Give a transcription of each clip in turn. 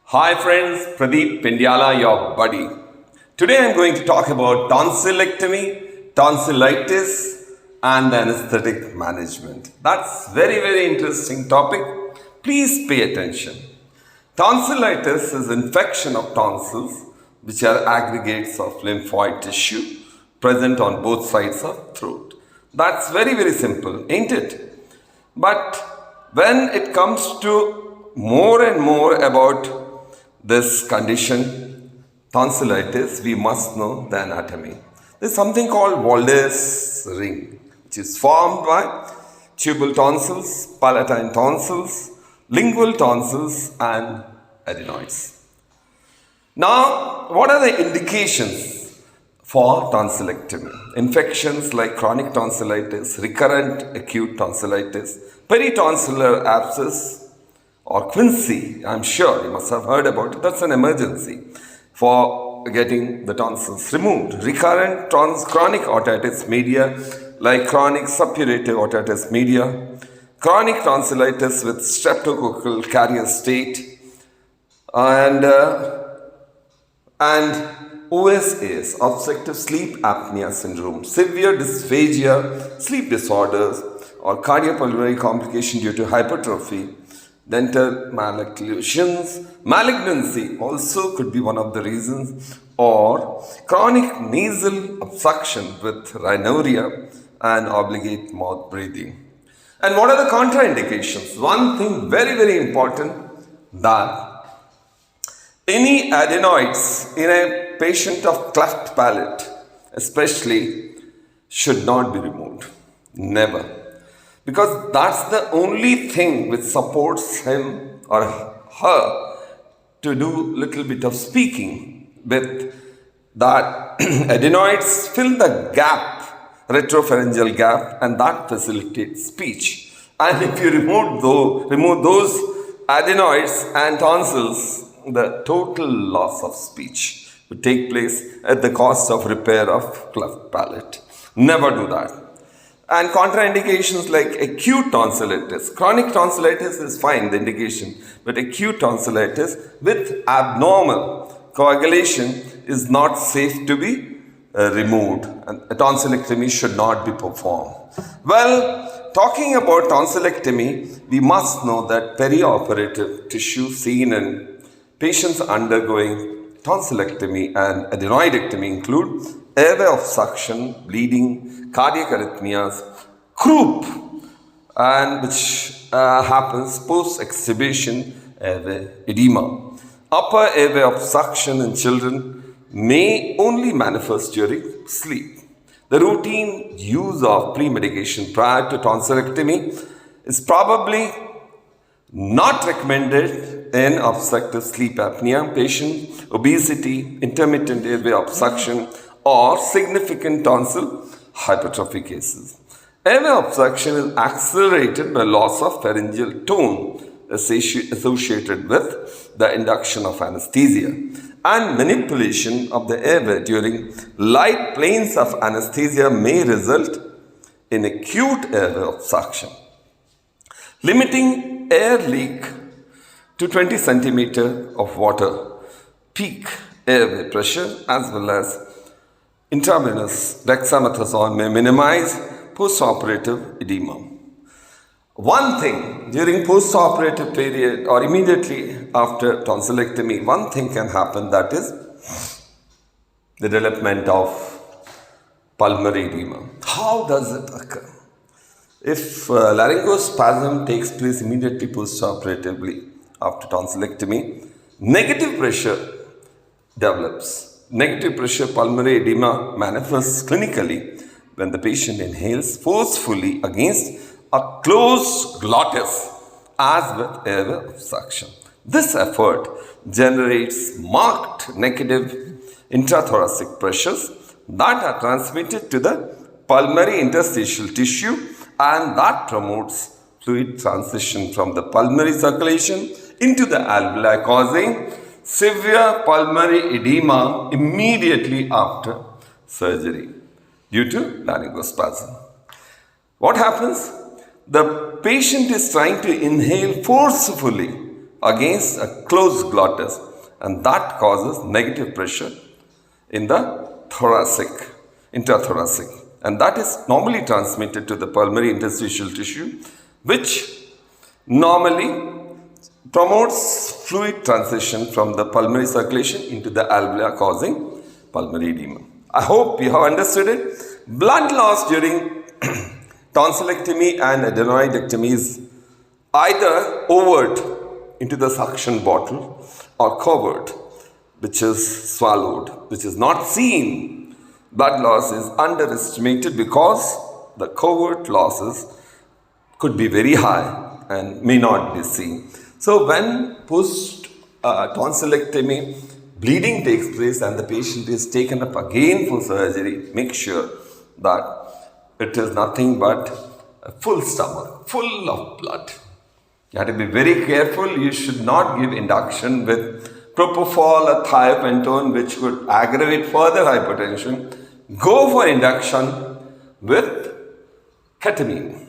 Hi friends, Pradeep Pendyala, your buddy. Today I'm going to talk about tonsillectomy, tonsillitis, and anesthetic management. That's very interesting topic. Please pay attention. Tonsillitis is infection of tonsils, which are aggregates of lymphoid tissue present on both sides of throat. That's very simple, ain't it? But when it comes to more and more about this condition, tonsillitis, we must know the anatomy. There's something called Waldes ring, which is formed by tubal tonsils, palatine tonsils, lingual tonsils, and adenoids. Now, what are the indications for tonsillectomy? Infections like chronic tonsillitis, recurrent acute tonsillitis, peritonsillar abscess, or quinsy. I'm sure you must have heard about it. That's an emergency for getting the tonsils removed. Recurrent chronic otitis media, like chronic suppurative otitis media, chronic tonsillitis with streptococcal carrier state, and OSAs, obstructive sleep apnea syndrome, severe dysphagia, sleep disorders, or cardiopulmonary complication due to hypertrophy, dental malocclusions, malignancy also could be one of the reasons, or chronic nasal obstruction with rhinorrhea and obligate mouth breathing. And what are the contraindications? One thing very important, that any adenoids in a patient of cleft palate especially should not be removed. Never. Because that's the only thing which supports him or her to do little bit of speaking. With that, adenoids fill the gap, retropharyngeal gap, and that facilitates speech. And if you remove those adenoids and tonsils, the total loss of speech would take place at the cost of repair of cleft palate. Never do that. And contraindications like acute tonsillitis. Chronic tonsillitis is fine, the indication, but acute tonsillitis with abnormal coagulation is not safe to be removed, and a tonsillectomy should not be performed. Well, talking about tonsillectomy, we must know that perioperative tissue seen in patients undergoing tonsillectomy and adenoidectomy include airway obstruction, bleeding, cardiac arrhythmias, croup, and which happens post-extubation airway edema. Upper airway obstruction in children may only manifest during sleep. The routine use of pre-medication prior to tonsillectomy is probably not recommended in obstructive sleep apnea patient, obesity, intermittent airway obstruction, or significant tonsil hypertrophy cases. Airway obstruction is accelerated by loss of pharyngeal tone associated with the induction of anesthesia and manipulation of the airway during light planes of anesthesia may result in acute airway obstruction. Limiting air leak to 20 centimeter of water, peak airway pressure, as well as intravenous dexamethasone may minimize postoperative edema. One thing during postoperative period or immediately after tonsillectomy, one thing can happen, that is the development of pulmonary edema. How does it occur? If laryngospasm takes place immediately postoperatively after tonsillectomy, negative pressure develops. Negative pressure pulmonary edema manifests clinically when the patient inhales forcefully against a closed glottis, as with airway obstruction. This effort generates marked negative intrathoracic pressures that are transmitted to the pulmonary interstitial tissue, and that promotes fluid transition from the pulmonary circulation into the alveoli, causing severe pulmonary edema immediately after surgery due to laryngospasm. What happens? The patient is trying to inhale forcefully against a closed glottis, and that causes negative pressure in the intrathoracic, and that is normally transmitted to the pulmonary interstitial tissue, which normally promotes fluid transition from the pulmonary circulation into the alveoli, causing pulmonary edema. I hope you have understood it. Blood loss during tonsillectomy and adenoidectomy is either overt into the suction bottle or covert, which is swallowed, which is not seen. Blood loss is underestimated because the covert losses could be very high and may not be seen. So when post tonsillectomy bleeding takes place and the patient is taken up again for surgery, make sure that it is nothing but a full stomach, full of blood. You have to be very careful. You should not give induction with propofol or thiopentone, which could aggravate further hypertension. Go for induction with ketamine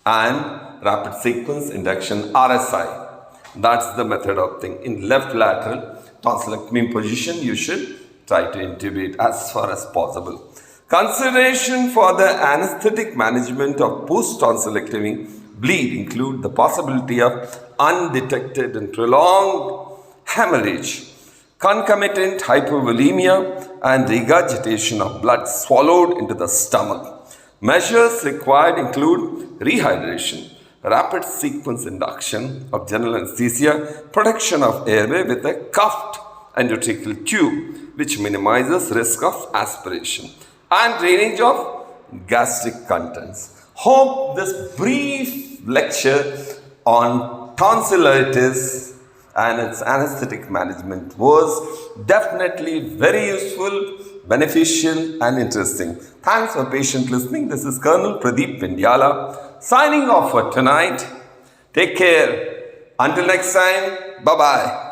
and rapid sequence induction RSI. That's the method of thing. In left lateral tonsillectomy position, you should try to intubate as far as possible. Consideration for the anesthetic management of post-tonsillectomy bleed include the possibility of undetected and prolonged hemorrhage, concomitant hypovolemia, and regurgitation of blood swallowed into the stomach. Measures required include rehydration, rapid sequence induction of general anesthesia, protection of airway with a cuffed endotracheal tube, which minimizes risk of aspiration, and drainage of gastric contents. Hope this brief lecture on tonsillitis and its anesthetic management was definitely very useful, beneficial and interesting. Thanks for patient listening. This is Colonel Pradeep Pindyala signing off for tonight. Take care. Until next time, bye-bye.